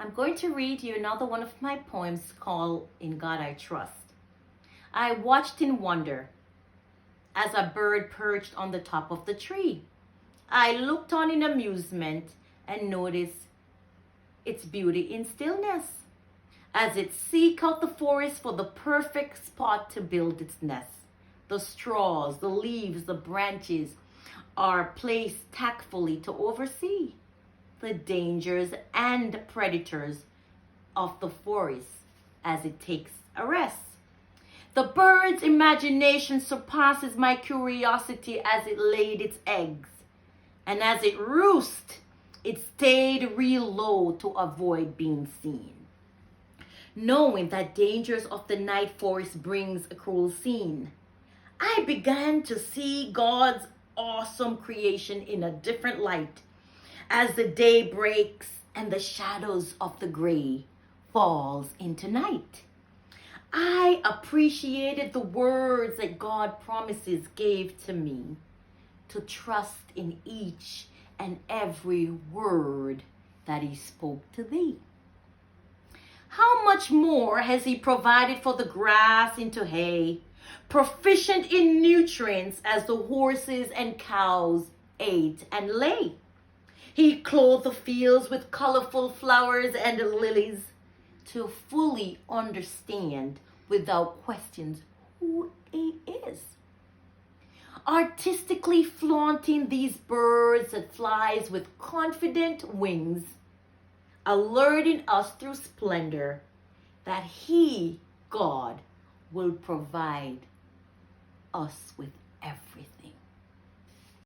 I'm going to read you another one of my poems called In God I Trust. I watched in wonder as a bird perched on the top of the tree. I looked on in amusement and noticed its beauty in stillness as it seek out the forest for the perfect spot to build its nest. The straws, the leaves, the branches are placed tactfully to oversee the dangers and predators of the forest as it takes a rest. The bird's imagination surpasses my curiosity as it laid its eggs. And as it roosted, it stayed real low to avoid being seen. Knowing that dangers of the night forest brings a cruel scene, I began to see God's awesome creation in a different light as the day breaks and the shadows of the gray falls into night. I appreciated the words that God promises gave to me to trust in each and every word that he spoke to thee. How much more has he provided for the grass into hay, proficient in nutrients as the horses and cows ate and lay. He clothed the fields with colorful flowers and lilies to fully understand without questions who he is. Artistically flaunting these birds that flies with confident wings, alerting us through splendor that he, God, will provide us with everything.